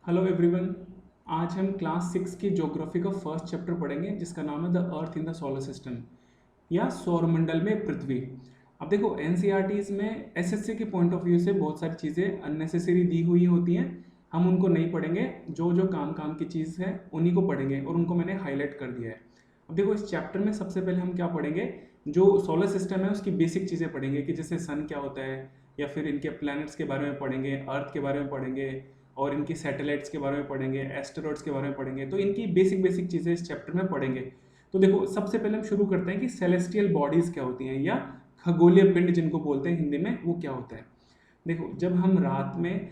Hello everyone. आज हम class 6 की ज्योग्राफी का फर्स्ट चैप्टर पढ़ेंगे जिसका नाम है the earth in the solar system या सौरमंडल में पृथ्वी। अब देखो एनसीईआरटीज में एसएससी के पॉइंट ऑफ व्यू से बहुत सारी चीज़ें अननेसेसरी दी हुई होती हैं। हम उनको नहीं पढ़ेंगे, जो जो काम काम की चीज़ है उन्हीं को पढ़ेंगे और उनको मैंने हाईलाइट कर दिया है। अब देखो इस चैप्टर में सबसे पहले हम क्या पढ़ेंगे, जो सोलर सिस्टम है उसकी बेसिक चीज़ें पढ़ेंगे कि जैसे सन क्या होता है, या फिर इनके प्लैनेट्स के बारे में पढ़ेंगे, अर्थ के बारे में पढ़ेंगे और इनकी सैटेलाइट्स के बारे में पढ़ेंगे, एस्टेरॉइड्स के बारे में पढ़ेंगे। तो इनकी बेसिक बेसिक चीज़ें इस चैप्टर में पढ़ेंगे। तो देखो सबसे पहले हम शुरू करते हैं कि सेलेस्टियल बॉडीज़ क्या होती हैं या खगोलीय पिंड जिनको बोलते हैं हिंदी में, वो क्या होता है। देखो जब हम रात में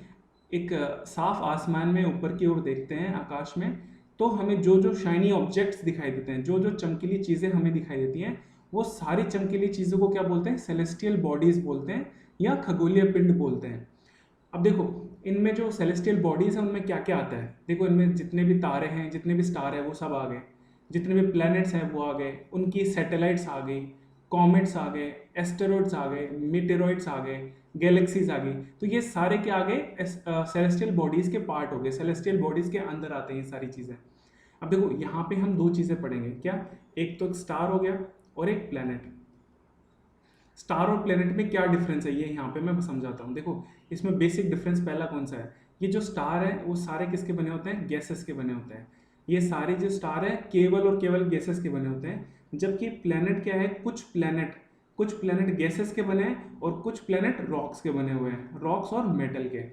एक साफ आसमान में ऊपर की ओर देखते हैं आकाश में, तो हमें जो जो शाइनी ऑब्जेक्ट्स दिखाई देते हैं, जो जो चमकीली चीज़ें हमें दिखाई देती हैं, वो सारी चमकीली चीज़ों को क्या बोलते हैं, सेलेस्टियल बॉडीज़ बोलते हैं या खगोलीय पिंड बोलते हैं। अब देखो इनमें जो सेलेस्टियल बॉडीज़ हैं उनमें क्या क्या आता है। देखो इनमें जितने भी तारे हैं, जितने भी स्टार हैं, वो सब आ गए। जितने भी प्लैनेट्स हैं वो आ गए, उनकी सैटेलाइट्स आ गई, कॉमेट्स आ गए, एस्टेरॉइड्स आ गए, मीटेरॉइड्स आ गए, गैलेक्सीज आ गई। तो ये सारे क्या आ गए, सेलेस्टियल बॉडीज़ के पार्ट हो गए, सेलेस्टियल बॉडीज़ के अंदर आते हैं ये सारी चीज़ें। अब देखो यहाँ पे हम दो चीज़ें पढ़ेंगे, क्या, एक तो एक स्टार हो गया और एक प्लैनेट। स्टार और प्लेनेट में क्या डिफरेंस है ये यहाँ पे मैं समझाता हूँ। देखो इसमें बेसिक डिफरेंस पहला कौन सा है, ये जो स्टार है वो सारे किसके बने होते हैं, गैसेस के बने होते हैं। ये सारे जो स्टार है केवल और केवल गैसेस के बने होते हैं। जबकि प्लेनेट क्या है, कुछ प्लेनेट गैसेस के बने हैं और कुछ प्लेनेट रॉक्स के बने हुए हैं, रॉक्स और मेटल के,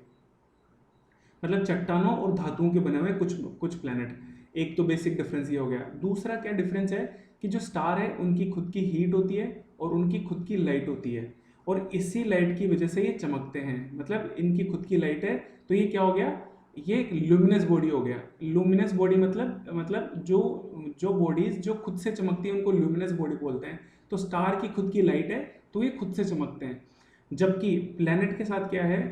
मतलब चट्टानों और धातुओं के बने हुए कुछ कुछ प्लेनेट। एक तो बेसिक डिफरेंस ये हो गया। दूसरा क्या डिफरेंस है कि जो स्टार है उनकी खुद की हीट होती है और उनकी खुद की लाइट होती है, और इसी लाइट की वजह से ये चमकते हैं। मतलब इनकी खुद की लाइट है तो ये क्या हो गया, ये एक ल्यूमिनस बॉडी हो गया। ल्यूमिनस बॉडी मतलब जो जो बॉडीज जो खुद से चमकती है उनको ल्यूमिनस बॉडी बोलते हैं। तो स्टार की खुद की लाइट है तो ये खुद से चमकते हैं। जबकि प्लेनेट के साथ क्या है,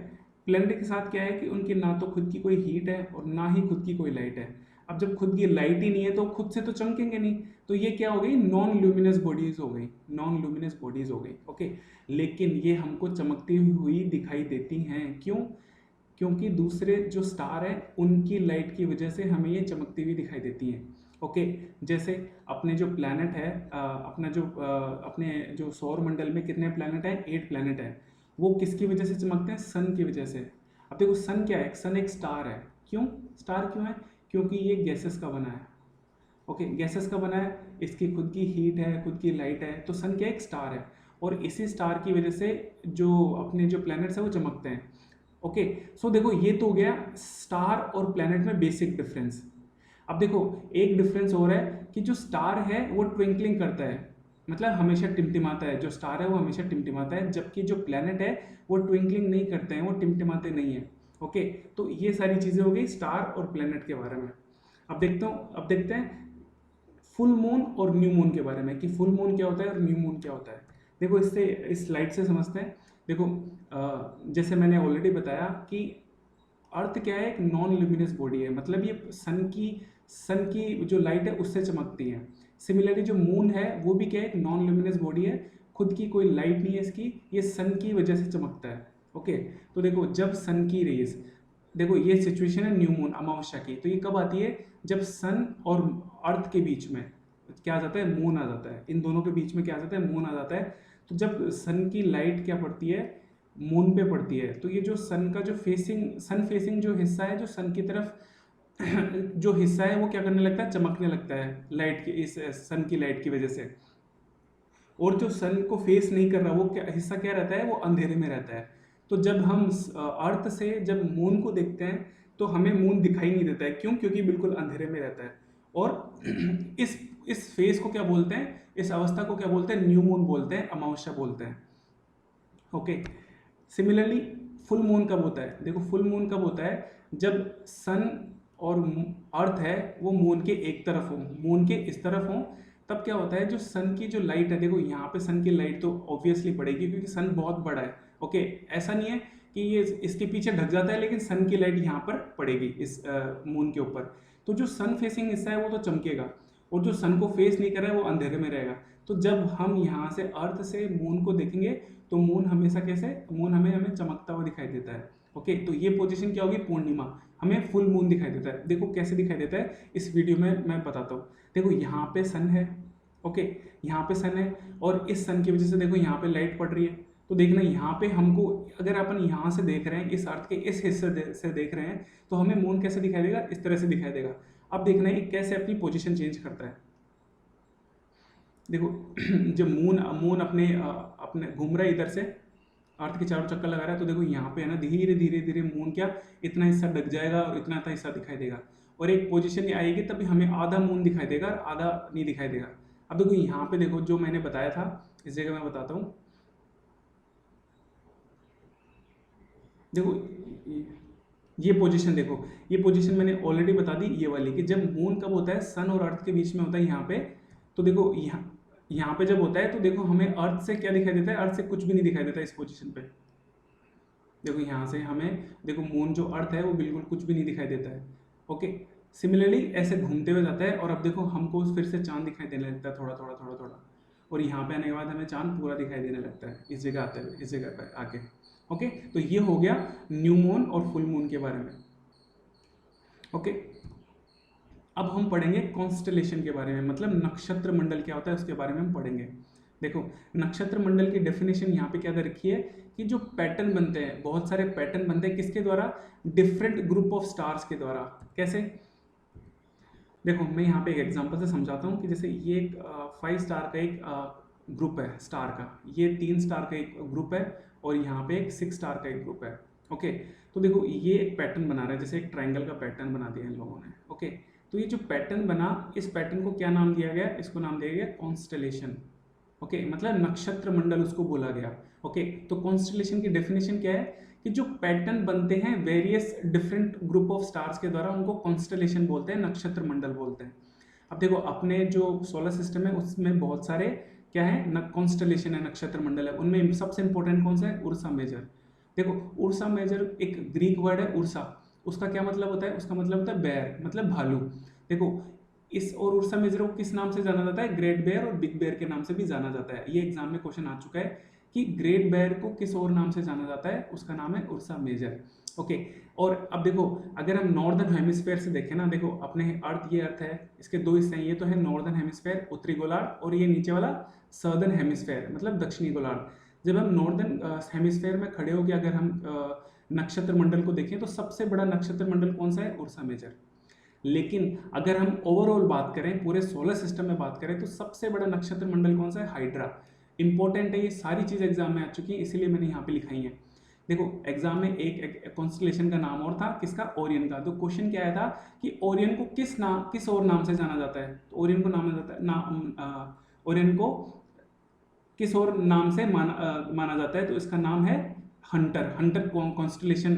प्लेनेट के साथ क्या है कि उनकी ना तो खुद की कोई हीट है और ना ही खुद की कोई लाइट है। अब जब खुद की लाइट ही नहीं है तो खुद से तो चमकेंगे नहीं, तो ये क्या हो गई, नॉन ल्यूमिनस बॉडीज हो गई, नॉन ल्यूमिनस बॉडीज हो गई। ओके, लेकिन ये हमको चमकती हुई दिखाई देती हैं, क्यों, क्योंकि दूसरे जो स्टार हैं उनकी लाइट की वजह से हमें ये चमकती हुई दिखाई देती हैं। ओके, जैसे अपने जो प्लैनेट है, अपने जो सौर मंडल में कितने प्लैनेट हैं, 8 प्लैनेट हैं। वो किसकी वजह से चमकते हैं, सन की वजह से। अब देखो सन क्या है, सन एक स्टार है। क्यों स्टार क्यों है, क्योंकि ये गैसेस का बना है। ओके, गैसेस का बना है, इसकी खुद की हीट है, खुद की लाइट है, तो सन क्या एक स्टार है। और इसी स्टार की वजह से जो अपने जो प्लैनेट्स है वो चमकते हैं। ओके, सो देखो ये तो हो गया स्टार और प्लैनेट में बेसिक डिफरेंस। अब देखो एक डिफरेंस और है कि जो स्टार है वो ट्विंकलिंग करता है, मतलब हमेशा टिमटिमाता है। जो स्टार है वो हमेशा टिमटिमाता है, जबकि जो प्लैनेट है वो ट्विंकलिंग नहीं करते हैं, वो टिमटिमाते नहीं है। ओके, तो ये सारी चीज़ें हो गई स्टार और प्लैनेट के बारे में। अब देखते हैं फुल मून और न्यू मून के बारे में, कि फुल मून क्या होता है और न्यू मून क्या होता है। देखो इससे इस स्लाइड से समझते हैं। देखो जैसे मैंने ऑलरेडी बताया कि अर्थ क्या है, एक नॉन ल्यूमिनस बॉडी है, मतलब ये सन की जो लाइट है उससे चमकती है। सिमिलरली जो मून है वो भी क्या है, एक नॉन ल्यूमिनस बॉडी है, खुद की कोई लाइट नहीं है इसकी, ये सन की वजह से चमकता है। ओके, तो देखो जब सन की रेज, देखो ये सिचुएशन है न्यू मून अमावस्या की, तो ये कब आती है, जब सन और अर्थ के बीच में क्या आ जाता है, मून आ जाता है। इन दोनों के बीच में क्या आ जाता है, मून आ जाता है। तो जब सन की लाइट क्या पड़ती है, मून पे पड़ती है, तो ये जो सन का जो सन फेसिंग जो हिस्सा है, जो सन की तरफ जो हिस्सा है वो क्या करने लगता है, चमकने लगता है लाइट की, इस सन की लाइट की वजह से। और जो सन को फेस नहीं कर रहा वो क्या हिस्सा क्या रहता है, वो अंधेरे में रहता है। तो जब हम अर्थ से जब मून को देखते हैं तो हमें मून दिखाई नहीं देता है, क्यों, क्योंकि बिल्कुल अंधेरे में रहता है। और इस फेस को क्या बोलते हैं, इस अवस्था को क्या बोलते हैं, न्यू मून बोलते हैं, अमावस्या बोलते हैं। ओके, सिमिलरली फुल मून कब होता है, देखो फुल मून कब होता है, जब सन और अर्थ है वो मून के एक तरफ हो, मून के इस तरफ हो। तब क्या होता है, जो सन की जो लाइट है, देखो यहाँ पे सन की लाइट तो ऑब्वियसली पड़ेगी क्योंकि सन बहुत बड़ा है। ओके, ऐसा नहीं है कि ये इसके पीछे ढक जाता है, लेकिन सन की लाइट यहाँ पर पड़ेगी इस मून के ऊपर। तो जो सन फेसिंग हिस्सा है वो तो चमकेगा, और जो सन को फेस नहीं कर रहा है वो अंधेरे में रहेगा। तो जब हम यहाँ से अर्थ से मून को देखेंगे तो मून हमेशा कैसे, मून हमें हमें चमकता हुआ दिखाई देता है। ओके, तो ये पोजीशन क्या होगी, पूर्णिमा, हमें फुल मून दिखाई देता है। देखो कैसे दिखाई देता है, इस वीडियो में मैं बताता हूँ। देखो यहाँ पे सन है, ओके, यहाँ पे सन है, और इस सन की वजह से देखो यहाँ पे लाइट पड़ रही है। तो देखना यहाँ पे हमको, अगर अपन यहाँ से देख रहे हैं, इस अर्थ के इस हिस्से से देख रहे हैं, तो हमें मून कैसे दिखाई देगा, इस तरह से दिखाई देगा। अब देखना है कि कैसे अपनी पोजीशन चेंज करता है। देखो जब मून मून अपने घूम रहा है इधर से, अर्थ के चारों चक्कर लगा रहा है, तो देखो यहाँ पे है ना, धीरे धीरे धीरे मून क्या, इतना हिस्सा ढक जाएगा और इतना हिस्सा दिखाई देगा, और एक पोजीशन आएगी तभी हमें आधा मून दिखाई देगा और आधा नहीं दिखाई देगा। अब देखो यहाँ पे देखो, जो मैंने बताया था, इस जगह मैं बताता हूँ। देखो ये पोजीशन देखो, ये पोजीशन मैंने ऑलरेडी बता दी, ये वाली, कि जब मून कब होता है, सन और अर्थ के बीच में होता है यहाँ पे। तो देखो यहाँ पे जब होता है, तो देखो हमें अर्थ से क्या दिखाई देता है, अर्थ से कुछ भी नहीं दिखाई देता इस पोजीशन पे। देखो यहाँ से हमें, देखो मून जो अर्थ है वो बिल्कुल कुछ भी नहीं दिखाई देता है। ओके, सिमिलरली ऐसे घूमते हुए जाता है, और अब देखो हमको फिर से चांद दिखाई देने लगता है, थोड़ा थोड़ा थोड़ा थोड़ा, और यहाँ पे आने के बाद हमें चांद पूरा दिखाई देने लगता है, इस जगह आते हुए, इस जगह पे आके। ओके, तो ये हो गया न्यू मून और फुल मून के बारे में। ओके, अब हम पढ़ेंगे कॉन्स्टलेशन के बारे में, मतलब नक्षत्र मंडल क्या होता है उसके बारे में हम पढ़ेंगे। देखो नक्षत्र मंडल की डेफिनेशन यहाँ पे क्या दे रखी है, कि जो पैटर्न बनते हैं, बहुत सारे पैटर्न बनते हैं, किसके द्वारा, डिफरेंट ग्रुप ऑफ स्टार्स के द्वारा। कैसे, देखो मैं यहाँ पे एक एग्जांपल से समझाता हूँ, कि जैसे ये एक 5 स्टार का एक ग्रुप है, स्टार का, ये 3 स्टार का एक ग्रुप है, और यहाँ पे एक 6 स्टार का एक ग्रुप है। ओके, तो देखो ये एक पैटर्न बना रहा है, जैसे एक ट्रायंगल का पैटर्न बना दिया इन लोगों ने। ओके, तो ये जो पैटर्न बना, इस पैटर्न को क्या नाम दिया गया, इसको नाम दिया गया कॉन्स्टलेशन। ओके, मतलब नक्षत्र मंडल उसको बोला गया। ओके, तो कॉन्स्टलेशन की डेफिनेशन क्या है, कि जो पैटर्न बनते हैं various different group of stars के द्वारा, उनको कॉन्स्टलेशन बोलते हैं, नक्षत्र मंडल बोलते हैं। अब देखो अपने जो सोलर सिस्टम है उसमें बहुत सारे क्या है, कॉन्स्टलेशन है, नक्षत्र मंडल है। उनमें सबसे इंपॉर्टेंट कौन सा है, उर्सा मेजर। देखो उर्सा मेजर एक ग्रीक वर्ड है उर्सा, उसका क्या मतलब होता है, उसका मतलब होता है बेयर, मतलब भालू। देखो इस और उर्सा मेजर को किस नाम से जाना जाता है, ग्रेट बेयर और बिग बेयर के नाम से भी जाना जाता है। ये एग्जाम में क्वेश्चन आ चुका है कि ग्रेट बेयर को किस और नाम से जाना जाता है, उसका नाम है उर्सा मेजर। ओके, और अब देखो अगर हम नॉर्दर्न हेमिस्फेयर से देखें ना, देखो अपने अर्थ, ये अर्थ है, इसके दो हिस्से हैं, ये तो है नॉर्दर्न हेमिस्फेयर उत्तरी गोलार्ध, और ये नीचे वाला सदर्न हेमिस्फेयर मतलब दक्षिणी गोलार्ध। जब हम नॉर्दर्न हेमिस्फेयर में खड़े होकर अगर हम नक्षत्र मंडल को देखें, तो सबसे बड़ा नक्षत्र मंडल कौन सा है, उर्सा मेजर। लेकिन अगर हम ओवरऑल बात करें, पूरे सोलर सिस्टम में बात करें, तो सबसे बड़ा नक्षत्र मंडल कौन सा है, हाइड्रा। इंपॉर्टेंट है, ये सारी चीज़ एग्जाम में आ चुकी है, इसीलिए मैंने यहाँ पे लिखाई है। देखो एग्जाम में एक कॉन्स्टलेशन का नाम और था, किसका, ओरियन का। तो क्वेश्चन क्या आया था कि ओरियन को किस और नाम से जाना जाता है, तो ओरियन को नाम जाता है ओरियन को किस और नाम से माना जाता है, तो इसका नाम है हंटर। हंटर कॉन्स्टलेशन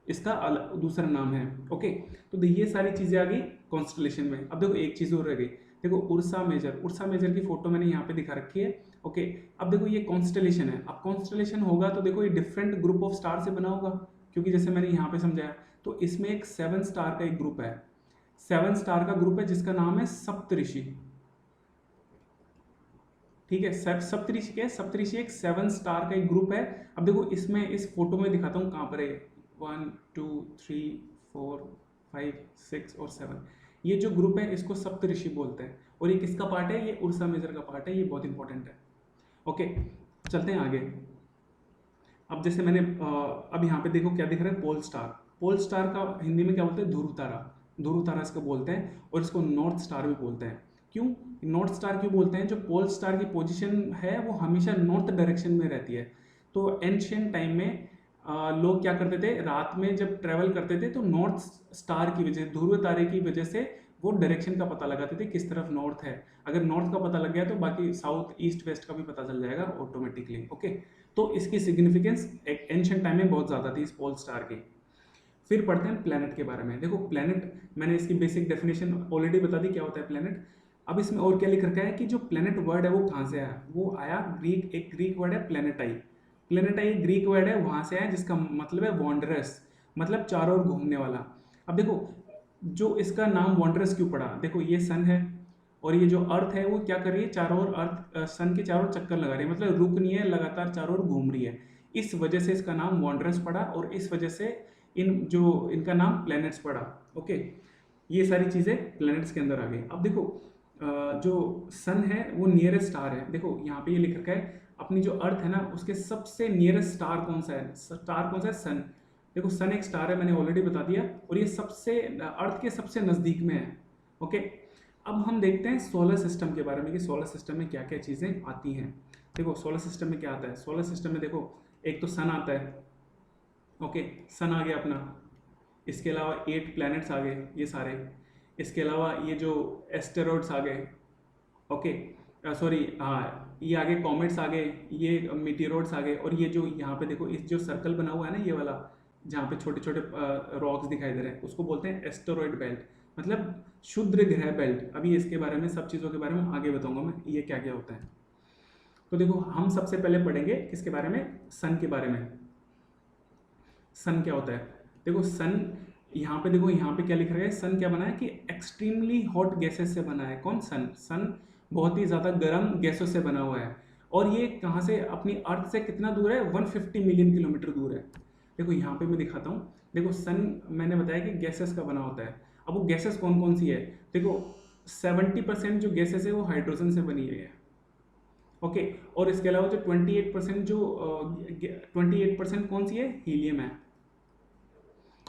इसका दूसरा नाम है। ओके, तो ये सारी चीज़ें आ गई कॉन्स्टलेशन में। अब देखो एक चीज़ और रह गई, देखो उर्सा मेजर। उर्सा मेजर की फोटो मैंने यहाँ पे दिखा रखी है। ओके, अब देखो ये कॉन्स्टलेशन है। अब कॉन्स्टलेशन होगा तो देखो ये डिफरेंट ग्रुप ऑफ स्टार से बना होगा, क्योंकि जैसे मैंने यहाँ पे समझाया, तो इसमें एक 7 स्टार का एक ग्रुप है, 7 स्टार का ग्रुप है जिसका नाम है सप्तऋषि। ठीक है, सप्तऋषि क्या है, सप्तऋषि एक 7 स्टार का एक ग्रुप है। अब देखो इसमें इस फोटो में दिखाता हूँ कहाँ पर है, 1 2 3 4 5 6 और 7, ये जो ग्रुप है इसको सप्तऋषि बोलते हैं। और ये किसका पार्ट है, ये उर्सा मेजर का पार्ट है, ये बहुत इंपॉर्टेंट है। ओके, चलते हैं आगे। अब जैसे मैंने अब यहाँ पे देखो क्या दिख रहा है, पोल स्टार। पोल स्टार का हिंदी में क्या बोलते हैं, ध्रुव तारा। ध्रुव तारा इसको बोलते हैं, और इसको नॉर्थ स्टार भी बोलते हैं। क्यों नॉर्थ स्टार क्यों बोलते हैं, जो पोल स्टार की पोजीशन है वो हमेशा नॉर्थ डायरेक्शन में रहती है। तो एंशियंट टाइम में लोग क्या करते थे, रात में जब ट्रेवल करते थे, तो नॉर्थ स्टार की वजह, ध्रुव तारे की वजह से वो डायरेक्शन का पता लगाते थे किस तरफ नॉर्थ है। अगर नॉर्थ का पता लग गया तो बाकी साउथ ईस्ट वेस्ट का भी पता चल जाएगा ऑटोमेटिकली। ओके, तो इसकी सिग्निफिकेंस एंशियंट टाइम में बहुत ज़्यादा थी इस पोल स्टार की। फिर पढ़ते हैं प्लैनेट के बारे में। देखो प्लैनेट, मैंने इसकी बेसिक डेफिनेशन ऑलरेडी बता दी क्या होता है प्लैनेट। अब इसमें और क्या लिख रखा है कि जो प्लैनेट वर्ड है वो कहाँ से आया, वो आया ग्रीक, एक ग्रीक वर्ड है प्लैनेटाई। प्लैनेटाई ग्रीक वर्ड है, वहाँ से आया, जिसका मतलब है वॉन्डरस, मतलब चारों ओर घूमने वाला। अब देखो जो इसका नाम वॉन्डरस क्यों पड़ा, देखो ये सन है और ये जो अर्थ है वो क्या कर रही है, चारों ओर अर्थ सन के चारों ओर चक्कर लगा रही है, मतलब रुक नहीं है, लगातार चारों ओर घूम रही है। इस वजह से इसका नाम वॉन्डरस पड़ा और इस वजह से इनका नाम प्लैनेट्स पड़ा। ओके, ये सारी चीज़ें प्लैनेट्स के अंदर आ गई। अब देखो जो सन है वो नियरेस्ट स्टार है। देखो यहाँ पे ये लिख रखा है अपनी जो अर्थ है ना उसके सबसे नियरेस्ट स्टार कौन सा है, स्टार कौन सा है, सन। देखो सन एक स्टार है, मैंने ऑलरेडी बता दिया, और ये सबसे अर्थ के सबसे नज़दीक में है। ओके, अब हम देखते हैं सोलर सिस्टम के बारे में कि सोलर सिस्टम में क्या क्या चीज़ें आती हैं। देखो सोलर सिस्टम में क्या आता है, सोलर सिस्टम में देखो एक तो सन आता है। ओके, सन आ गया अपना, इसके अलावा 8 प्लैनेट्स आ गए ये सारे, इसके अलावा ये जो एस्टेरॉइड्स आ गए। ओके, सॉरी, हाँ ये आगे कॉमेट्स आ गए, ये मीटियोरॉइड्स आ गए, और ये जो यहाँ पे देखो इस जो सर्कल बना हुआ है ना ये वाला, जहाँ पे छोटे छोटे रॉक्स दिखाई दे रहे हैं, उसको बोलते हैं एस्टेरॉइड बेल्ट, मतलब क्षुद्र ग्रह बेल्ट। अभी इसके बारे में सब चीज़ों के बारे में आगे बताऊंगा मैं ये क्या क्या होता है। तो देखो हम सबसे पहले पढ़ेंगे किसके बारे में, सन के बारे में। सन क्या होता है, देखो सन यहाँ पे देखो, यहाँ पे क्या लिख रहा है, सन क्या बना है कि एक्सट्रीमली हॉट गैसेस से बना है। कौन, सन। सन बहुत ही ज़्यादा गर्म गैसों से बना हुआ है, और ये कहाँ से, अपनी अर्थ से कितना दूर है, 150 मिलियन किलोमीटर दूर है। देखो यहाँ पे मैं दिखाता हूँ, देखो सन मैंने बताया कि गैसेस का बना होता है। अब वो गैसेस कौन कौन सी है, देखो 70% जो गैसेस है वो हाइड्रोजन से बनी हुई है। ओके, और इसके अलावा जो 28% जो 28% कौन सी है, हीलियम है।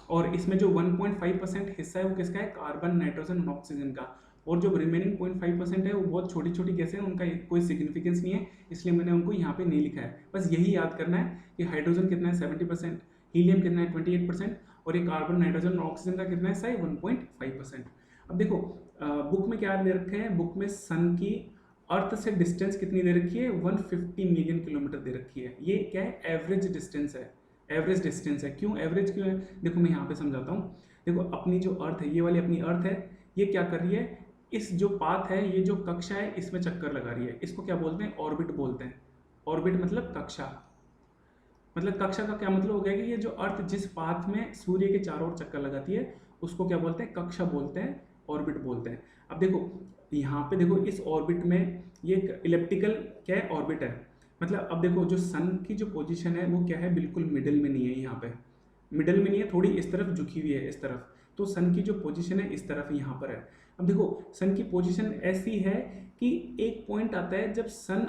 और इसमें जो 1.5% हिस्सा है वो किसका है, कार्बन, नाइट्रोजन और ऑक्सीजन का। और जो रिमेनिंग 0.5% है वो बहुत छोटी छोटी गैसें हैं, उनका कोई सिग्निफिकेंस नहीं है, इसलिए मैंने उनको यहाँ पे नहीं लिखा है। बस यही याद करना है कि हाइड्रोजन कितना है 70%, हीलियम कितना है 28%, और ये कार्बन, नाइट्रोजन और ऑक्सीजन का कितना है 1.5%। अब देखो बुक में क्या दे रखे हैं, बुक में सन की अर्थ से डिस्टेंस कितनी दे रखी है, 150 मिलियन किलोमीटर दे रखी है। ये क्या है, एवरेज डिस्टेंस है, एवरेज डिस्टेंस है। क्यों एवरेज क्यों है, देखो मैं यहाँ पे समझाता हूँ। देखो अपनी जो अर्थ है, ये वाली अपनी अर्थ है, ये क्या कर रही है, इस जो पाथ है, ये जो कक्षा है, इसमें चक्कर लगा रही है। इसको क्या बोलते हैं, ऑर्बिट बोलते हैं। ऑर्बिट मतलब कक्षा, मतलब कक्षा का क्या मतलब हो गया कि ये जो अर्थ जिस पाथ में सूर्य के चारों ओर चक्कर लगाती है उसको क्या बोलते हैं, कक्षा बोलते हैं, ऑर्बिट बोलते हैं। अब देखो यहाँ पे देखो इस ऑर्बिट में ये इलिप्टिकल क्या है, ऑर्बिट है। मतलब अब देखो जो सन की जो पोजीशन है वो क्या है, बिल्कुल मिडिल में नहीं है, यहाँ पे मिडिल में नहीं है, थोड़ी इस तरफ झुकी हुई है, इस तरफ। तो सन की जो पोजीशन है इस तरफ यहाँ पर है। अब देखो सन की पोजीशन ऐसी है कि एक पॉइंट आता है जब सन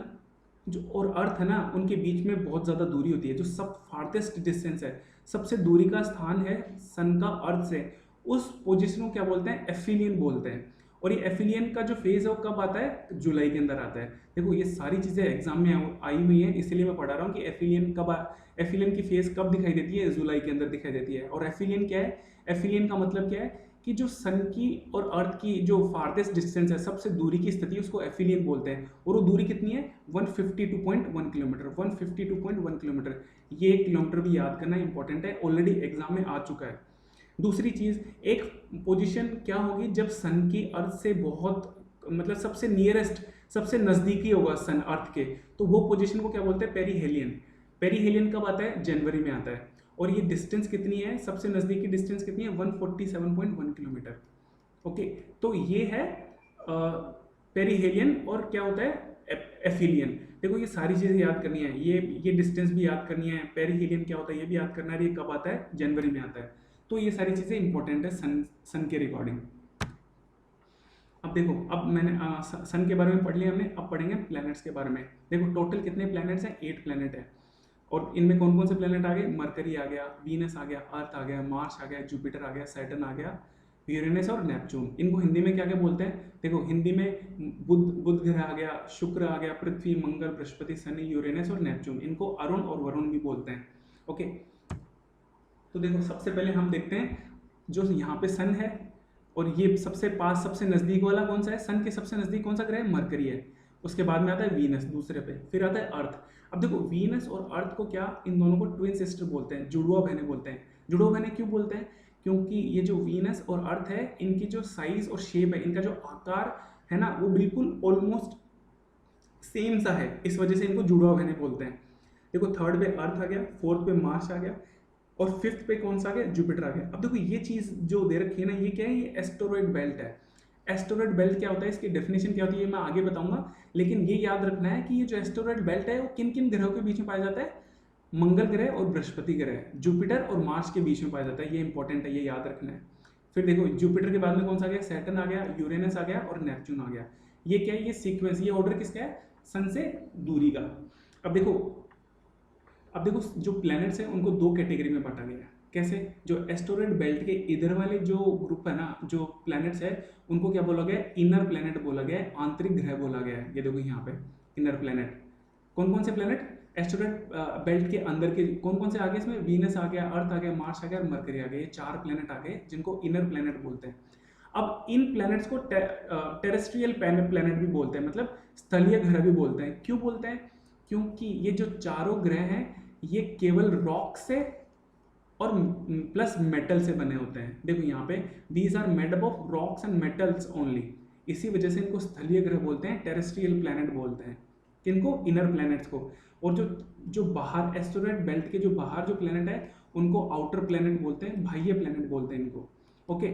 जो और अर्थ है ना उनके बीच में बहुत ज़्यादा दूरी होती है, जो सब फारदेस्ट डिस्टेंस है, सबसे दूरी का स्थान है सन का अर्थ से, उस पोजीशन को क्या बोलते हैं, एफिलियन बोलते हैं। और ये एफिलियन का जो फेज है वो कब आता है, जुलाई के अंदर आता है। देखो ये सारी चीज़ें एग्जाम में आई हुई हैं, इसीलिए मैं पढ़ा रहा हूँ कि एफिलियन की फेज कब दिखाई देती है, जुलाई के अंदर दिखाई देती है। और एफिलियन क्या है, एफिलियन का मतलब क्या है कि जो सन की और अर्थ की जो फारदेस्ट डिस्टेंस है, सबसे दूरी की स्थिति, उसको एफिलियन बोलते हैं। और वो दूरी कितनी है, 152.1 किलोमीटर, 152.1 किलोमीटर। ये किलोमीटर भी याद करना इंपॉर्टेंट है, ऑलरेडी एग्जाम में आ चुका है। दूसरी चीज़, एक पोजीशन क्या होगी जब सन की अर्थ से बहुत, मतलब सबसे नियरेस्ट, सबसे नज़दीकी होगा सन अर्थ के, तो वो पोजीशन को क्या बोलते हैं, पेरीहेलियन। पेरीहेलियन कब आता है, जनवरी में आता है। और ये डिस्टेंस कितनी है, सबसे नज़दीकी डिस्टेंस कितनी है, 147.1 किलोमीटर। ओके, तो ये है पेरीहेलियन। और क्या होता है, एफिलियन। देखो ये सारी चीज़ें याद करनी है, ये डिस्टेंस भी याद करनी है, पेरीहेलियन क्या होता है ये भी याद करना है, ये कब आता है, जनवरी में आता है। तो ये सारी चीज़ें इंपॉर्टेंट है सन के रिकॉर्डिंग। अब देखो, अब मैंने सन के बारे में पढ़ लिया हमने, अब पढ़ेंगे प्लैनेट्स के बारे में। देखो टोटल कितने प्लैनेट्स हैं, 8 प्लैनेट है। और इनमें कौन कौन से प्लैनेट आ गए, मरकरी आ गया, वीनस आ गया, अर्थ आ गया, मार्स आ गया, जुपिटर आ गया, सैटर्न आ गया, यूरेनस और नेपच्यून। इनको हिंदी में क्या क्या बोलते हैं, देखो हिंदी में बुध ग्रह आ गया, शुक्र आ गया, पृथ्वी, मंगल, बृहस्पति, शनि, यूरेनस और नेपच्यून। इनको अरुण और वरुण भी बोलते हैं। ओके, तो देखो सबसे पहले हम देखते हैं जो यहाँ पे सन है, और ये सबसे पास, सबसे नज़दीक वाला कौन सा है, सन के सबसे नज़दीक कौन सा ग्रह है, मरकरी है। उसके बाद में आता है वीनस दूसरे पे, फिर आता है अर्थ। अब देखो वीनस और अर्थ को क्या, इन दोनों को ट्विन सिस्टर बोलते हैं, जुड़वा बहनें बोलते हैं। जुड़वा बहनें क्यों बोलते हैं, क्योंकि ये जो वीनस और अर्थ है, इनकी जो साइज और शेप है, इनका जो आकार है ना, वो बिल्कुल ऑलमोस्ट सेम सा है, इस वजह से इनको जुड़वा बहनें बोलते हैं। देखो थर्ड पे अर्थ आ गया, फोर्थ पे मार्स आ गया, और फिफ्थ पे कौन सा आ गया, जुपिटर आ गया। अब देखो ये चीज़ जो दे रखी है ना, ये क्या है, ये एस्टेरॉइड बेल्ट है। एस्टेरॉइड बेल्ट क्या होता है, इसकी डेफिनेशन क्या होती है, मैं आगे बताऊंगा। लेकिन ये याद रखना है कि ये जो एस्टेरॉइड बेल्ट है वो किन किन ग्रहों के बीच में पाया जाता है, मंगल ग्रह और बृहस्पति ग्रह, जुपिटर और मार्स के बीच में पाया जाता है। ये इंपॉर्टेंट है, ये याद रखना है। फिर देखो जुपिटर के बाद में कौन सा आ गया, सैटर्न आ गया, यूरेनस आ गया और नेपच्यून आ गया। ये क्या है, ये सीक्वेंस, ये ऑर्डर किसका है, सन से दूरी का। अब देखो जो प्लैनेट्स हैं उनको दो कैटेगरी में बांटा गया है। कैसे, जो एस्टेरॉयड बेल्ट के इधर वाले जो ग्रुप है ना, जो प्लैनेट्स है, उनको क्या बोला गया है, इनर प्लैनेट बोला गया है, आंतरिक ग्रह बोला गया है। ये देखो यहाँ पे इनर प्लैनेट, कौन कौन से प्लैनेट, एस्टेरॉयड बेल्ट के अंदर के कौन कौन से आ गए इसमें, वीनस आ गया, अर्थ आ गया, मार्स आ गया और मरकरी आ गया। ये चार प्लैनेट आ गए जिनको इनर प्लैनेट बोलते हैं। अब इन प्लैनेट्स को टेरेस्ट्रियल प्लैनेट भी बोलते हैं, मतलब स्थलीय ग्रह भी बोलते हैं। क्यों बोलते हैं, क्योंकि ये जो चारों ग्रह हैं ये केवल रॉक से और प्लस मेटल से बने होते हैं। देखो यहाँ पे these are made up of rocks and metals only, इसी वजह से इनको स्थलीय ग्रह बोलते हैं, टेरेस्ट्रियल प्लैनेट बोलते हैं। किनको, इनर प्लैनेट्स को। और जो जो बाहर एस्टेरॉयड बेल्ट के जो बाहर जो प्लैनेट है उनको आउटर प्लैनेट बोलते हैं, बाह्य प्लैनेट बोलते हैं इनको। ओके,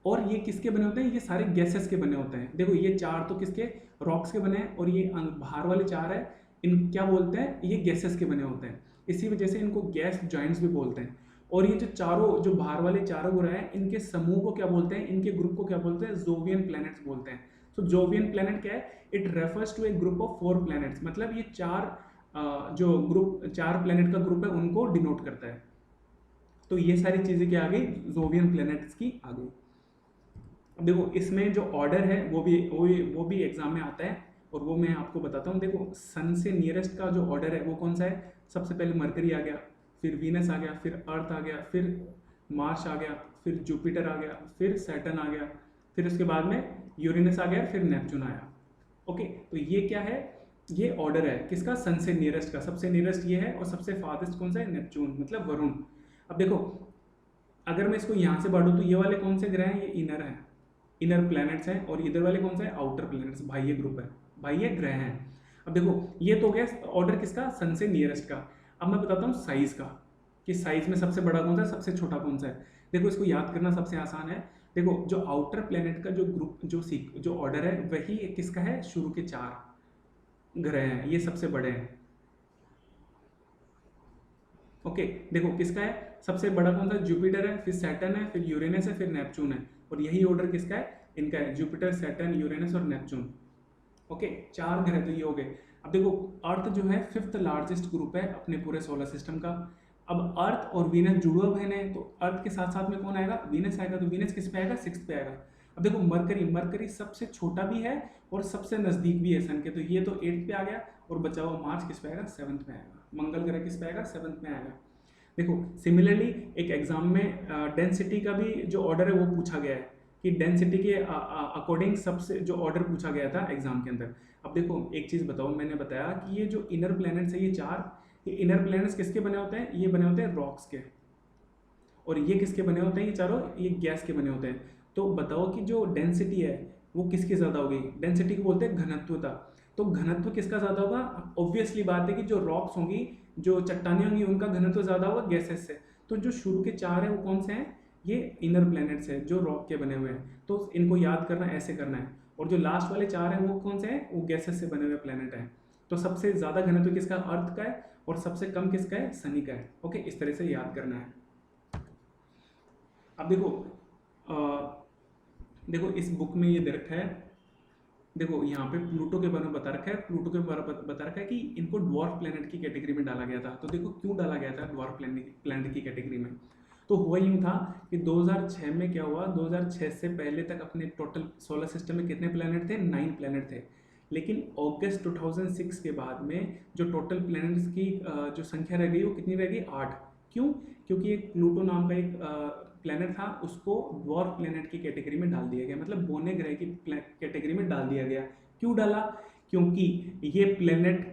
और ये किसके बने होते हैं, ये सारे गैसेस के बने होते हैं। देखो ये चार तो किसके, रॉक्स के बने हैं, और ये बाहर वाले चार है, इन क्या बोलते हैं, ये गैसेस के बने होते हैं। इसी वजह से इनको गैस जॉइंट्स भी बोलते हैं। और ये जो चारों, जो बाहर वाले चारों ग्रह हैं, इनके समूह को क्या बोलते हैं, इनके ग्रुप को क्या बोलते हैं, जोवियन प्लैनेट्स बोलते हैं। तो जोवियन प्लैनेट क्या है, it refers to a group of 4 planets, मतलब ये जो ग्रुप, 4 प्लैनेट का ग्रुप है उनको डिनोट करता है। तो ये सारी चीजें क्या आ गई, जोवियन प्लैनेट्स की आ गई। अब देखो इसमें जो ऑर्डर है वो भी एग्जाम में आता है, और वो मैं आपको बताता हूँ। देखो सन से नियरेस्ट का जो ऑर्डर है वो कौन सा है, सबसे पहले मरकरी आ गया, फिर वीनस आ गया, फिर अर्थ आ गया, फिर मार्स आ गया, फिर जुपिटर आ गया, फिर सैटर्न आ गया, फिर उसके बाद में यूरेनस आ गया, फिर नेपच्यून आया। ओके, तो ये क्या है, ये ऑर्डर है किसका, सन से नियरेस्ट का। सबसे नियरेस्ट ये है और सबसे फारदेस्ट कौन सा है, नेपच्यून, मतलब वरुण। अब देखो अगर मैं इसको यहाँ से बांटूँ तो ये वाले कौन से ग्रह हैं, ये इनर हैं, इनर प्लैनेट्स हैं, और इधर वाले कौन सा है, आउटर प्लैनेट्स, बाह्य ग्रुप है, बाह्य ग्रह हैं। अब देखो ये तो हो गया ऑर्डर किसका, सन से नियरेस्ट का। अब मैं बताता हूँ साइज का, कि साइज में सबसे बड़ा कौन सा है, सबसे छोटा कौन सा है। देखो इसको याद करना सबसे आसान है। देखो जो आउटर प्लैनेट का जो ग्रुप, जो ऑर्डर है वही किसका है, शुरू के 4 ग्रह हैं, ये सबसे बड़े हैं। ओके, देखो किसका है, सबसे बड़ा कौन सा, जुपिटर है, फिर सैटर्न है, फिर यूरेनस है, फिर नेपच्यून है। और यही ऑर्डर किसका है, इनका है, जुपिटर, सैटर्न, यूरेनस और नेपच्यून। ओके, 4 ग्रह तो ये हो गए। अब देखो अर्थ जो है 5th लार्जेस्ट ग्रुप है अपने पूरे सोलर सिस्टम का। अब अर्थ और वीनस जुड़वा बहन है, तो अर्थ के साथ साथ में कौन आएगा, वीनस आएगा। तो वीनस किस पे आएगा, 6th पे आएगा। अब देखो मरकरी सबसे छोटा भी है और सबसे नजदीक भी है सन के, तो ये तो 8th पे आ गया। और बचा हुआ मार्स किस पे आएगा, 7th पे आएगा। मंगल ग्रह किस पे आएगा, 7th में आएगा। देखो सिमिलरली एक एग्जाम में डेंसिटी का भी जो ऑर्डर है वो पूछा गया है, कि डेंसिटी के अकॉर्डिंग सबसे जो ऑर्डर पूछा गया था एग्जाम के अंदर। अब देखो एक चीज़ बताओ, मैंने बताया कि ये जो इनर प्लैनेट्स है ये 4, ये इनर प्लैनेट्स किसके बने होते हैं, ये बने होते हैं रॉक्स के। और ये किसके बने होते हैं, ये चारों, ये गैस के बने होते हैं। तो बताओ कि जो डेंसिटी है वो किसकी ज़्यादा होगी, डेंसिटी को बोलते हैं घनत्वता। तो घनत्व किसका ज़्यादा होगा, ऑब्वियसली बात है कि जो रॉक्स होंगी, जो चट्टानें होंगी, उनका घनत्व ज़्यादा होगा गैसेस से। तो जो शुरू के 4 है वो कौन से हैं, ये इनर प्लैनेट्स है जो रॉक के बने हुए हैं। तो इनको याद करना ऐसे करना है। और जो लास्ट वाले 4 हैं वो कौन से हैं, वो गैसेस से बने हुए प्लैनेट हैं। तो सबसे ज़्यादा घनत्व किसका, अर्थ का है, और सबसे कम किसका है, शनि का है। ओके, इस तरह से याद करना है। अब देखो इस बुक में ये दे रखा है, देखो यहाँ पे प्लूटो के बारे में बता रखा है। प्लूटो के बारे में बता रखा है कि इनको ड्वार्फ प्लैनेट की कैटेगरी में डाला गया था। तो देखो क्यों डाला गया था ड्वार्फ प्लैनेट की कैटेगरी में। तो हुआ यूँ था कि 2006 में क्या हुआ, 2006 से पहले तक अपने टोटल सोलर सिस्टम में कितने प्लैनेट थे, 9 प्लैनेट थे। लेकिन अगस्त 2006 के बाद में जो टोटल प्लैनेट्स की जो संख्या रह गई वो कितनी रह गई, 8। क्यों, क्योंकि एक प्लूटो नाम का एक प्लैनेट था, उसको ड्वार्फ प्लैनेट की कैटेगरी में डाल दिया गया, मतलब बौने ग्रह की कैटेगरी में डाल दिया गया। क्यों डाला, क्योंकि ये प्लैनेट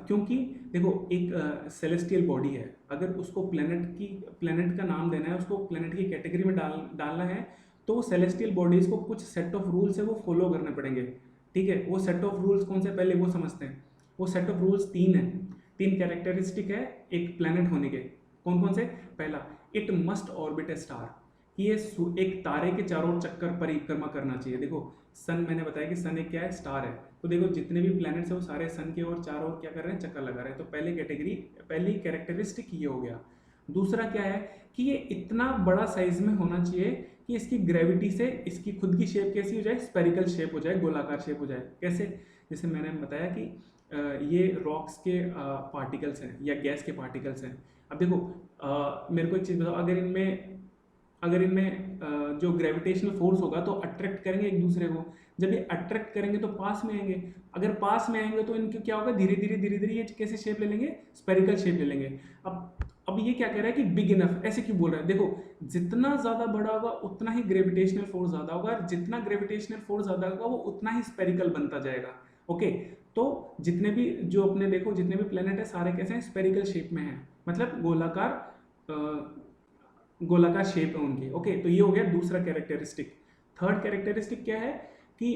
क्योंकि देखो एक सेलेस्टियल बॉडी है, अगर उसको प्लैनेट का नाम देना है, उसको प्लैनेट की कैटेगरी में डालना है, तो सेलेस्टियल बॉडीज़ को कुछ सेट ऑफ रूल्स है वो फॉलो करने पड़ेंगे। ठीक है, वो सेट ऑफ रूल्स कौन से, पहले वो समझते हैं। वो सेट ऑफ रूल्स 3 है, 3 कैरेक्टरिस्टिक है एक प्लैनेट होने के। कौन कौन से, पहला, it must orbit A star, कि ये एक तारे के चारों ओर चक्कर परिक्रमा करना चाहिए। देखो सन, मैंने बताया कि सन एक क्या है, स्टार है। तो देखो जितने भी प्लैनेट्स है वो सारे सन के और चारों ओर क्या कर रहे हैं, चक्कर लगा रहे हैं। तो पहली कैरेक्टरिस्टिक ये हो गया। दूसरा क्या है कि ये इतना बड़ा साइज में होना चाहिए कि इसकी ग्रेविटी से इसकी खुद की शेप कैसी हो जाए, स्पेरिकल शेप हो जाए, गोलाकार शेप हो जाए। कैसे? जैसे मैंने बताया कि ये रॉक्स के पार्टिकल्स हैं या गैस के पार्टिकल्स हैं। अब देखो मेरे को एक चीज़ बताओ, अगर इनमें जो ग्रेविटेशनल फोर्स होगा तो अट्रैक्ट करेंगे एक दूसरे को। जब ये अट्रैक्ट करेंगे तो पास में आएंगे। अगर पास में आएंगे तो इनके क्या होगा, धीरे धीरे ये कैसे शेप ले लेंगे, स्पेरिकल शेप ले लेंगे। अब ये क्या कह रहा है कि बिग इनफ, ऐसे क्यों बोल रहा है? देखो जितना ज़्यादा बड़ा होगा उतना ही ग्रेविटेशनल फोर्स ज़्यादा होगा, और जितना ग्रेविटेशनल फोर्स ज़्यादा होगा वो उतना ही स्पेरिकल बनता जाएगा। ओके, तो जितने भी जितने भी प्लेनेट है सारे कैसे हैं, स्पेरिकल शेप में हैं, मतलब गोलाकार शेप है उनकी। ओके, तो ये हो गया दूसरा कैरेक्टरिस्टिक। थर्ड कैरेक्टरिस्टिक क्या है कि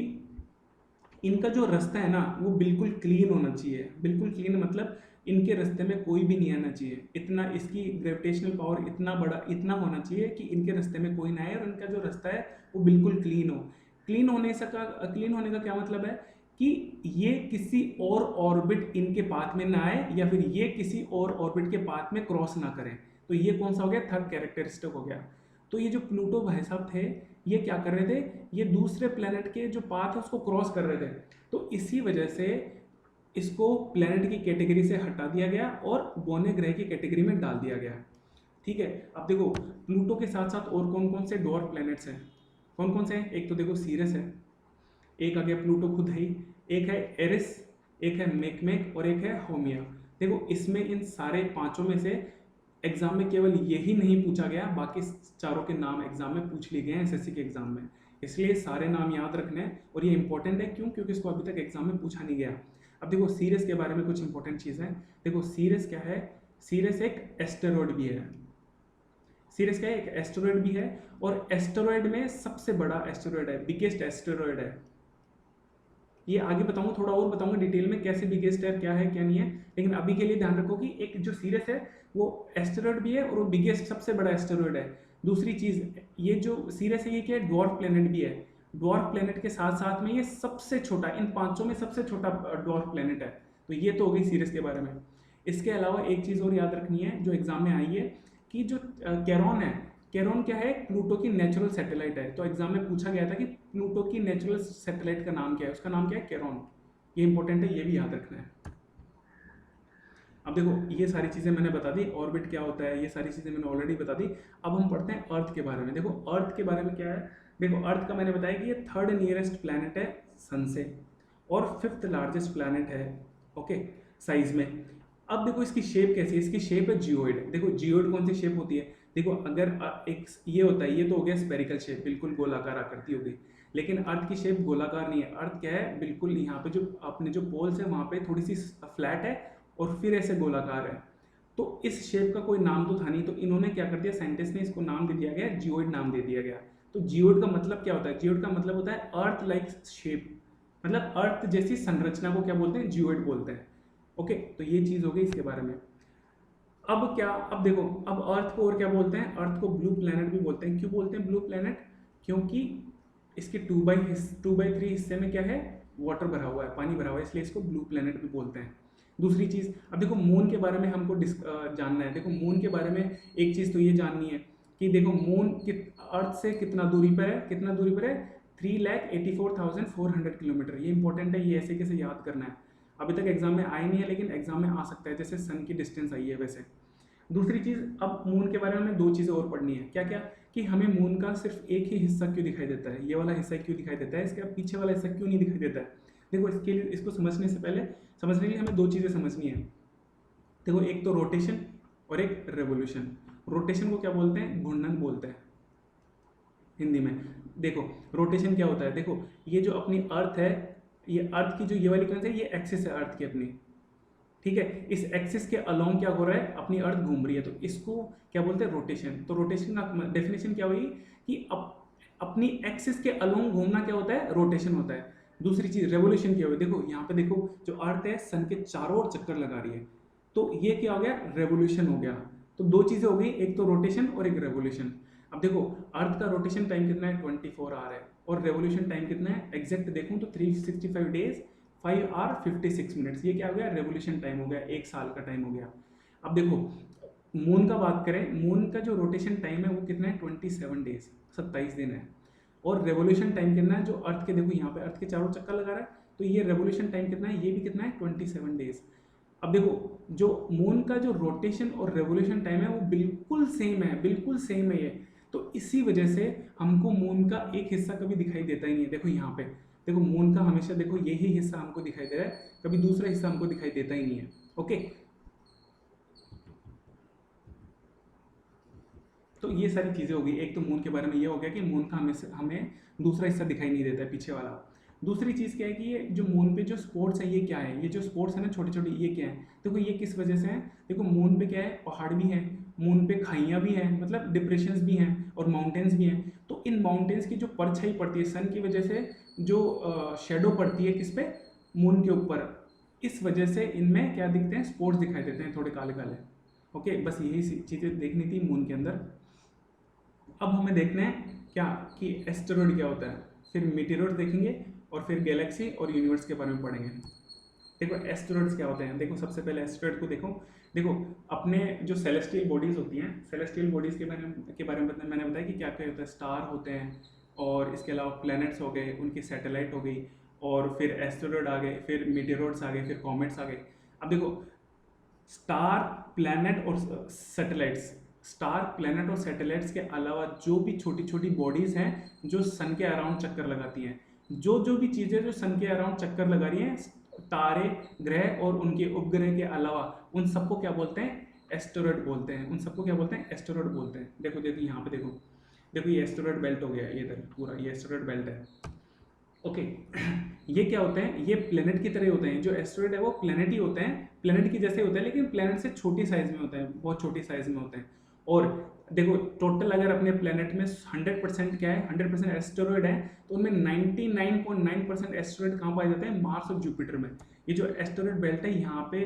इनका जो रास्ता है ना वो बिल्कुल क्लीन होना चाहिए। बिल्कुल क्लीन मतलब इनके रास्ते में कोई भी नहीं आना चाहिए। इतना इसकी ग्रेविटेशनल पावर इतना होना चाहिए कि इनके रास्ते में कोई ना आए, और इनका जो रास्ता है वो बिल्कुल क्लीन हो। क्लीन होने का क्या मतलब है कि ये किसी और ऑर्बिट इनके पाथ में ना आए, या फिर ये किसी और ऑर्बिट के पाथ में क्रॉस ना करें। तो ये कौन सा हो गया, थर्ड कैरेक्टरिस्टिक हो गया। तो ये जो प्लूटो भाई साहब थे, ये क्या कर रहे थे, ये दूसरे प्लेनेट के जो पाथ है उसको क्रॉस कर रहे थे। तो इसी वजह से इसको प्लेनेट की कैटेगरी से हटा दिया गया और बौने ग्रह की कैटेगरी में डाल दिया गया। ठीक है, अब देखो प्लूटो के साथ साथ और कौन कौन से डॉर्फ प्लैनेट्स हैं, कौन कौन से हैं? एक तो देखो सीरस है, एक आ गया प्लूटो खुद है ही, एक है एरिस, एक है मेकमेक, और एक है होमिया। देखो इसमें इन सारे पांचों में से एग्जाम में केवल यही नहीं पूछा गया, बाकी चारों के नाम एग्जाम में पूछ लिए गए हैं एसएससी के एग्जाम में। इसलिए सारे नाम याद रखने हैं, और ये इंपॉर्टेंट है। क्यों? क्योंकि इसको अभी तक एग्जाम में पूछा नहीं गया। अब देखो सीरस के बारे में कुछ इंपॉर्टेंट चीज़ है। देखो सीरस क्या है, सीरस एक एस्टेरॉयड भी है। सीरस क्या है, एक एस्टेरॉयड भी है, और एस्टेरॉयड में सबसे बड़ा एस्टेरॉयड है, बिगेस्ट एस्टेरॉयड है। ये आगे बताऊंगा, थोड़ा और बताऊंगा डिटेल में कैसे बिगेस्ट है, क्या है क्या नहीं है। लेकिन अभी के लिए ध्यान रखो कि एक जो सीरस है वो एस्टेरॉयड भी है और वो बिगेस्ट सबसे बड़ा एस्टेरॉयड है। दूसरी चीज, ये जो सीरस है ये क्या है, ड्वार्फ प्लेनेट भी है। ड्वार्फ प्लेनेट के साथ साथ में ये सबसे छोटा, इन पांचों में सबसे छोटा ड्वार्फ प्लेनेट है। तो ये तो हो गई सीरस के बारे में। इसके अलावा एक चीज और याद रखनी है जो एग्जाम में आई है, कि जो कैरॉन है, कैरॉन क्या है, प्लूटो की नेचुरल सैटेलाइट है। तो एग्जाम में पूछा गया था कि प्लूटो की नेचुरल सैटेलाइट का नाम क्या है, उसका नाम क्या है, कैरॉन। ये इंपॉर्टेंट है, ये भी याद रखना है। अब देखो ये सारी चीज़ें मैंने बता दी, ऑर्बिट क्या होता है ये सारी चीज़ें मैंने ऑलरेडी बता दी। अब हम पढ़ते हैं अर्थ के बारे में। देखो अर्थ के बारे में क्या है, देखो अर्थ का मैंने बताया कि ये थर्ड नियरेस्ट प्लैनेट है सन से, और फिफ्थ लार्जेस्ट प्लैनेट है, ओके, साइज में। अब देखो इसकी शेप कैसी है, इसकी शेप है जियोइड। देखो जियोइड कौन सी शेप होती है, देखो अगर एक ये होता है, ये तो हो गया स्पेरिकल शेप, बिल्कुल गोलाकार आकृति हो गई। लेकिन अर्थ की शेप गोलाकार नहीं है। अर्थ क्या है, बिल्कुल यहाँ पे जो अपने जो पोल्स है वहाँ पे थोड़ी सी फ्लैट है और फिर ऐसे गोलाकार है। तो इस शेप का कोई नाम तो था नहीं, तो इन्होंने क्या कर दिया, साइंटिस्ट ने इसको नाम दे दिया गया, जियोइड नाम दे दिया गया। तो जियोइड का मतलब क्या होता है, जियोइड का मतलब होता है अर्थ लाइक शेप, मतलब अर्थ जैसी संरचना को क्या बोलते हैं, जियोइड बोलते हैं। ओके, तो ये चीज़ हो गई इसके बारे में। अब क्या, अब देखो, अब अर्थ को और क्या बोलते हैं, अर्थ को ब्लू प्लैनेट भी बोलते हैं। क्यों बोलते हैं ब्लू प्लैनेट, क्योंकि इसके 2/3 हिस्से में क्या है, वाटर भरा हुआ है, पानी भरा हुआ है, इसलिए इसको ब्लू प्लैनेट भी बोलते हैं। दूसरी चीज़, अब देखो मून के बारे में हमको जानना है। देखो मून के बारे में एक चीज़ तो ये जाननी है कि देखो मून अर्थ से कितना दूरी पर है, 3,84,400 किलोमीटर। ये इंपॉर्टेंट है, ये ऐसे कैसे याद करना है। अभी तक एग्जाम में आए नहीं है, लेकिन एग्जाम में आ सकता है, जैसे सन की डिस्टेंस आई है वैसे। दूसरी चीज़, अब मून के बारे में हमें दो चीज़ें और पढ़नी है। क्या क्या, कि हमें मून का सिर्फ एक ही हिस्सा क्यों दिखाई देता है, ये वाला हिस्सा क्यों दिखाई देता है, इसके पीछे वाला हिस्सा क्यों नहीं दिखाई देता है। देखो इसके लिए, इसको समझने से पहले, समझने के लिए हमें दो चीज़ें समझनी है। देखो एक तो रोटेशन और एक रेवोल्यूशन। रोटेशन को क्या बोलते हैं, घूर्णन बोलते हैं हिंदी में। देखो रोटेशन क्या होता है, देखो ये जो अपनी अर्थ है, ये अर्थ की जो ये वाली कौन सी है, ये एक्सिस है अर्थ की अपनी, ठीक है। इस एक्सिस के अलोंग क्या हो रहा है, अपनी अर्थ घूम रही है, तो इसको क्या बोलते हैं, रोटेशन। तो रोटेशन का डेफिनेशन क्या हुई कि अपनी एक्सिस के अलोंग घूमना क्या होता है, रोटेशन होता है। दूसरी चीज रेवोल्यूशन क्या हुई, देखो यहाँ पे देखो जो अर्थ है सन के चारों ओर चक्कर लगा रही है, तो ये क्या हो गया, रेवोल्यूशन हो गया। तो दो चीजें हो गई, एक तो रोटेशन और एक रेवोल्यूशन। अब देखो अर्थ का रोटेशन टाइम कितना है 24 आवर है, और रेवोल्यूशन टाइम कितना है एग्जैक्ट देखूँ तो 365 डेज 5 आवर 56 मिनट्स। ये क्या हो गया रेवोल्यूशन टाइम हो गया, 1 साल का टाइम हो गया। अब देखो मून का बात करें, मून का जो रोटेशन टाइम है वो कितना है 27 डेज 27 दिन है, और रेवोल्यूशन टाइम कितना है जो अर्थ के, देखो यहाँ पे अर्थ के चारों चक्कर लगा रहा है, तो ये रेवोल्यूशन टाइम कितना है, ये भी कितना है 27 डेज। अब देखो जो मून का जो रोटेशन और रेवोल्यूशन टाइम है वो बिल्कुल सेम है, बिल्कुल सेम है ये। तो इसी वजह से हमको मून का एक हिस्सा कभी दिखाई देता ही नहीं है। देखो यहाँ पे देखो मून का हमेशा देखो यही हिस्सा हमको दिखाई दे रहा है, कभी दूसरा हिस्सा हमको दिखाई देता ही नहीं है। ओके, तो ये सारी चीज़ें हो गई। एक तो मून के बारे में ये हो गया कि मून का हमें दूसरा हिस्सा दिखाई नहीं देता है, पीछे वाला। दूसरी चीज़ क्या है कि ये जो मून पे जो स्पोर्ट्स है ये क्या है, ये जो स्पोर्ट्स है ना छोटे छोटे, ये क्या है, देखो ये किस वजह से है। देखो मून पे क्या है, पहाड़ भी है, मून पे खाइयाँ भी हैं, मतलब डिप्रेशंस भी हैं और माउंटेन्स भी हैं। तो इन माउंटेन्स की जो परछाई पड़ती है सन की वजह से, जो शेडो पड़ती है किस पे, मून के ऊपर, इस वजह से इनमें क्या दिखते हैं, स्पोर्ट्स दिखाई देते हैं थोड़े काले काले। ओके, बस यही चीज़ें देखनी थी मून के अंदर। अब हमें देखना है क्या कि एस्टेरॉयड क्या होता है, फिर मीटेरॉयड देखेंगे, और फिर गैलेक्सी और यूनिवर्स के बारे में पढ़ेंगे। देखो एस्टेरॉयड्स क्या होते हैं, देखो सबसे पहले एस्टेरॉयड को देखो। देखो अपने जो सेलेस्टियल बॉडीज़ होती हैं, सेलेस्टियल बॉडीज़ के बारे में मैंने बताया कि क्या क्या होता है, स्टार होते हैं, और इसके अलावा प्लैनेट्स हो गए, उनकी सैटेलाइट हो गई, और फिर एस्टेरॉयड आ गए, फिर मीटेरॉयड्स आ गए, फिर कॉमेट्स आ गए। अब देखो स्टार, प्लैनेट और सैटेलाइट्स, स्टार, प्लैनेट और सैटेलाइट्स के अलावा जो भी छोटी छोटी बॉडीज़ हैं जो सन के अराउंड चक्कर लगाती हैं, जो जो भी चीज़ें जो सन के अराउंड चक्कर लगा रही हैं, तारे, ग्रह और उनके उपग्रह के अलावा, उन सबको क्या बोलते हैं, एस्टेरॉयड बोलते हैं। उन सबको क्या बोलते हैं, एस्टेरॉयड बोलते हैं। देखो देखो यहाँ पे देखो, देखो ये एस्टेरॉयड बेल्ट हो गया, ये इधर पूरा ये एस्टेरॉयड बेल्ट है। ओके, ये क्या होते हैं, ये प्लेनेट की तरह होते हैं। जो एस्टेरॉयड है वो प्लेनेट ही होते हैं, प्लेनेट की जैसे होते हैं, लेकिन प्लेनेट से छोटी साइज में होते हैं, बहुत छोटी साइज में होते हैं। और देखो टोटल अगर अपने प्लेनेट में 100% क्या है, 100% एस्टेरॉयड है, तो उनमें 99.9% एस्टेरॉयड कहाँ पाए जाते हैं, मार्स और जुपिटर में। ये जो एस्टेरॉयड बेल्ट है यहाँ पे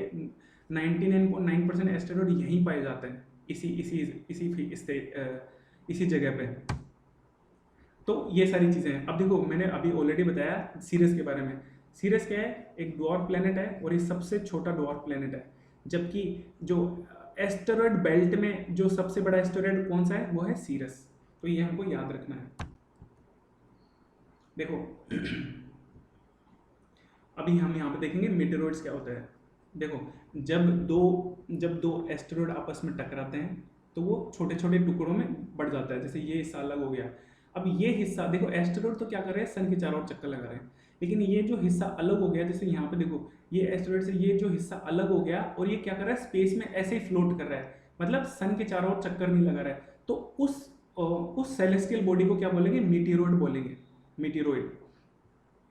99.9% एस्टेरॉयड यहीं पाए जाते हैं, इसी इसी इसी इसी इसी जगह पे। तो ये सारी चीज़ें हैं। अब देखो मैंने अभी ऑलरेडी बताया सीरियस के बारे में। सीरियस क्या है, एक डॉर्फ प्लेनेट है, और ये सबसे छोटा डॉर्फ प्लेनेट है। जबकि जो एस्टेरॉयड बेल्ट में जो सबसे बड़ा एस्टेरॉयड कौन सा है, वो है सीरियस। तो ये हमको याद रखना है। देखो अभी हम यहाँ पे देखेंगे मीटेरॉइड्स क्या होता है। देखो जब दो एस्टेरॉयड आपस में टकराते हैं तो वो छोटे छोटे टुकड़ों में बढ़ जाता है, जैसे ये हिस्सा अलग हो गया। अब ये हिस्सा देखो, एस्टेरॉयड तो क्या कर रहे हैं, सन के चारों ओर चक्कर लगा रहे हैं, लेकिन ये जो हिस्सा अलग हो गया, जैसे यहाँ पे देखो ये एस्टेरॉयड से ये जो हिस्सा अलग हो गया, और ये क्या कर रहा है, स्पेस में ऐसे ही फ्लोट कर रहा है, मतलब सन के चारों ओर चक्कर नहीं लगा रहा है। तो उस सेलेस्टियल बॉडी को क्या बोलेंगे, मीटेरॉयड बोलेंगे, मीटेरॉयड।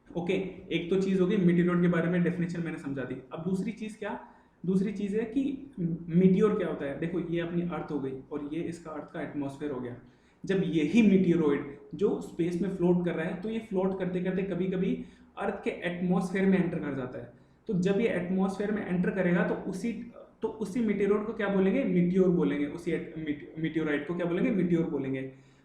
ओके, एक तो चीज़ हो गई मीटियोर के बारे में, डेफिनेशन मैंने समझा दी। अब दूसरी चीज़ क्या, दूसरी चीज़ है कि मीटियोर क्या होता है। देखो ये अपनी अर्थ हो गई, और ये इसका अर्थ का एटमॉस्फेयर हो गया। जब यही मीटियोरॉइड जो स्पेस में फ्लोट कर रहा है, तो ये फ्लोट करते करते कभी कभी अर्थ के एटमॉस्फेयर में एंटर कर जाता है। तो जब ये एटमॉस्फेयर में एंटर करेगा तो उसी मीटियोरॉइड को क्या बोलेंगे, मीटियोर बोलेंगे। उसी मीटियोराइट को क्या बोलेंगे, मीटियोर बोलेंगे।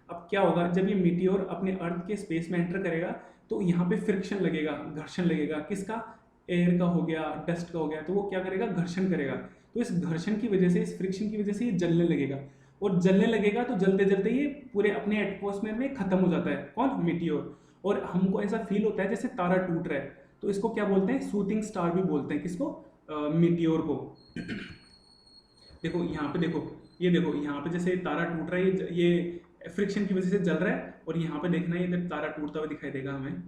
अब क्या होगा, जब ये मीटियोर अपने अर्थ के स्पेस में एंटर करेगा, तो यहाँ पे फ्रिक्शन लगेगा, घर्षण लगेगा, किसका, एयर का हो गया, डस्ट का हो गया, तो वो क्या करेगा, घर्षण करेगा। तो इस घर्षण की वजह से, इस फ्रिक्शन की वजह से ये जलने लगेगा, और जलने लगेगा तो जलते जलते ये पूरे अपने एटमॉस्फेयर में खत्म हो जाता है, कौन, मीटियोर। और हमको ऐसा फील होता है जैसे तारा टूट रहा है, तो इसको क्या बोलते हैं, शूटिंग स्टार भी बोलते हैं, किसको, मीटियोर को। देखो यहाँ पे देखो, ये देखो यहाँ पे जैसे तारा टूट रहा है, ये फ्रिक्शन की वजह से जल रहा है, और यहाँ पे देखना है इधर तारा टूटता हुआ दिखाई देगा हमें।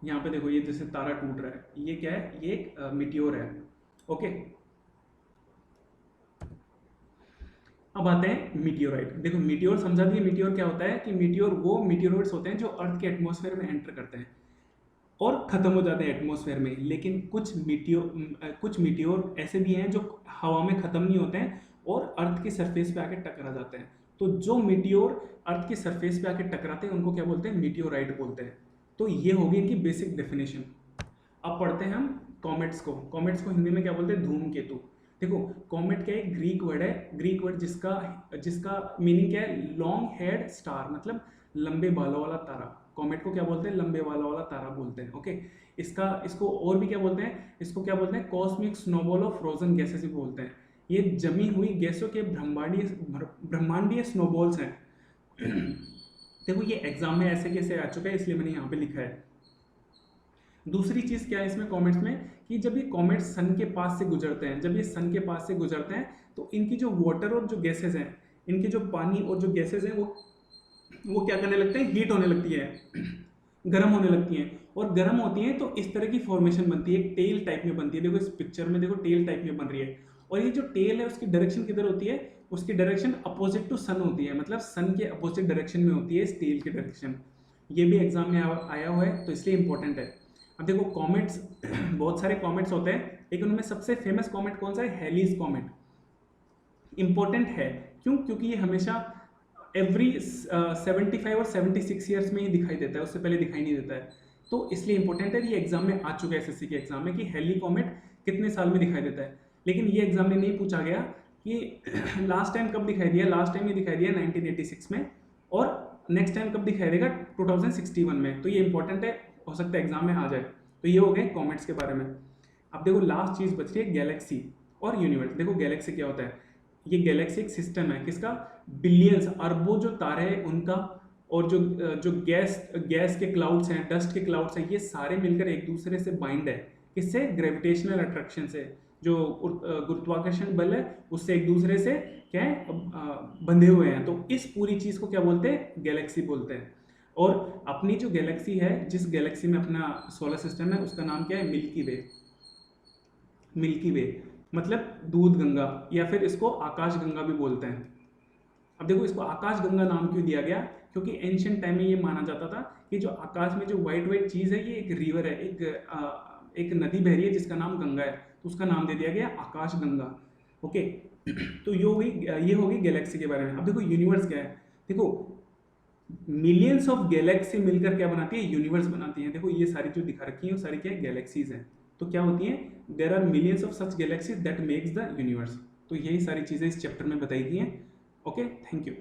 यहाँ पे देखो ये जैसे तारा टूट रहा है, ये क्या है, ये एक मीटियोर है। ओके, अब आते हैं मीटियोराइट। देखो मीटियोर समझा दिए, मीटियोर क्या होता है कि मीटियोर वो मीटियोराइट्स होते हैं जो अर्थ के एटमॉस्फेयर में एंटर करते हैं और ख़त्म हो जाते हैं एटमॉस्फेयर में। लेकिन कुछ मीटियोर ऐसे भी हैं जो हवा में ख़त्म नहीं होते हैं और अर्थ की सरफेस पे आके टकरा जाते हैं। तो जो मीटियोर अर्थ की सरफेस पे आके टकराते हैं उनको क्या बोलते हैं, मीटियोराइट बोलते हैं। तो ये हो गई इनकी बेसिक डेफिनेशन। अब पढ़ते हैं हम कॉमेट्स को। कॉमेट्स को हिंदी में क्या बोलते हैं, धूमकेतु। देखो कॉमेट क्या है, ग्रीक वर्ड है, ग्रीक वर्ड जिसका जिसका मीनिंग क्या है, लॉन्ग हेड स्टार, मतलब लंबे बालों वाला तारा। कॉमेट को क्या बोलते हैं, लंबे बालों वाला तारा बोलते हैं। ओके, इसका इसको और भी क्या बोलते हैं, इसको क्या बोलते हैं, cosmic snowball of frozen gases भी बोलते हैं। ये जमी हुई गैसों के ब्रह्मांडीय स्नोबॉल्स हैं। देखो ये एग्जाम में ऐसे कैसे आ चुका है, इसलिए मैंने यहाँ पे लिखा है। दूसरी चीज क्या है इसमें कॉमेट्स में, कि जब ये कॉमेट्स सन के पास से गुजरते हैं, जब ये सन के पास से गुजरते हैं तो इनकी जो वाटर और जो गैसेज हैं, इनके जो पानी और जो गैसेज हैं वो क्या करने लगते हैं, हीट होने लगती है, गर्म होने लगती हैं। और गर्म होती हैं तो इस तरह की फॉर्मेशन बनती है, एक टेल टाइप में बनती है। देखो इस पिक्चर में देखो टेल टाइप में बन रही है। और ये जो टेल है उसकी डायरेक्शन किधर होती है, उसकी डायरेक्शन अपोजिट टू सन होती है, मतलब सन के अपोजिट डायरेक्शन में होती है इस टेल की डायरेक्शन। ये भी एग्जाम में आया हुआ है तो इसलिए इंपॉर्टेंट है। अब देखो कॉमेट्स बहुत सारे कॉमेट्स होते हैं, लेकिन उनमें सबसे फेमस कॉमेट कौन सा है, हेलीज कॉमेट। इंपॉर्टेंट है क्यों, क्योंकि ये हमेशा एवरी 75 और 76 ईयर्स में ही दिखाई देता है, उससे पहले दिखाई नहीं देता है। तो इसलिए इंपॉर्टेंट है, ये एग्जाम में आ चुका है एसएससी के एग्जाम में, कि हेली कॉमेट कितने साल में दिखाई देता है। लेकिन ये एग्जाम में नहीं पूछा गया कि लास्ट टाइम कब दिखाई दिया, लास्ट टाइम ये दिखाई दिया 1986 में, और नेक्स्ट टाइम कब दिखाई देगा 2061 में। तो ये इंपॉर्टेंट है, हो सकता है एग्जाम में आ जाए। तो ये हो गए कॉमेट्स के बारे में। अब देखो लास्ट चीज बच रही है गैलेक्सी और यूनिवर्स। देखो गैलेक्सी क्या होता है, ये गैलेक्सी एक सिस्टम है किसका, बिलियंस अरबों जो तारे हैं उनका, और जो गैस के क्लाउड्स हैं, डस्ट के क्लाउड्स हैं, ये सारे मिलकर एक दूसरे से बाइंड है। किससे, ग्रेविटेशनल अट्रैक्शन से, जो गुरुत्वाकर्षण बल है उससे एक दूसरे से क्या है, बंधे हुए हैं। तो इस पूरी चीज को क्या बोलते हैं, गैलेक्सी बोलते हैं। और अपनी जो गैलेक्सी है, जिस गैलेक्सी में अपना सोलर सिस्टम है, उसका नाम क्या है, मिल्की वे। मिल्की वे मतलब दूध गंगा, या फिर इसको आकाश गंगा भी बोलते हैं। अब देखो इसको आकाश गंगा नाम क्यों दिया गया, क्योंकि एंशियंट टाइम में ये माना जाता था कि जो आकाश में जो व्हाइट व्हाइट चीज है, ये एक रिवर है, एक नदी बह रही है जिसका नाम गंगा है, तो उसका नाम दे दिया गया आकाश गंगा। ओके, तो ये होगी गैलेक्सी के बारे में। अब देखो यूनिवर्स क्या है, देखो मिलियंस ऑफ गैलेक्सी मिलकर क्या बनाती है, यूनिवर्स बनाती है। देखो ये सारी जो दिखा रखी है वो सारी क्या है, गैलेक्सीज हैं। तो क्या होती हैं, there are millions of such galaxies that makes the universe. तो यही सारी चीजें इस चैप्टर में बताई गई हैं। Okay, thank you.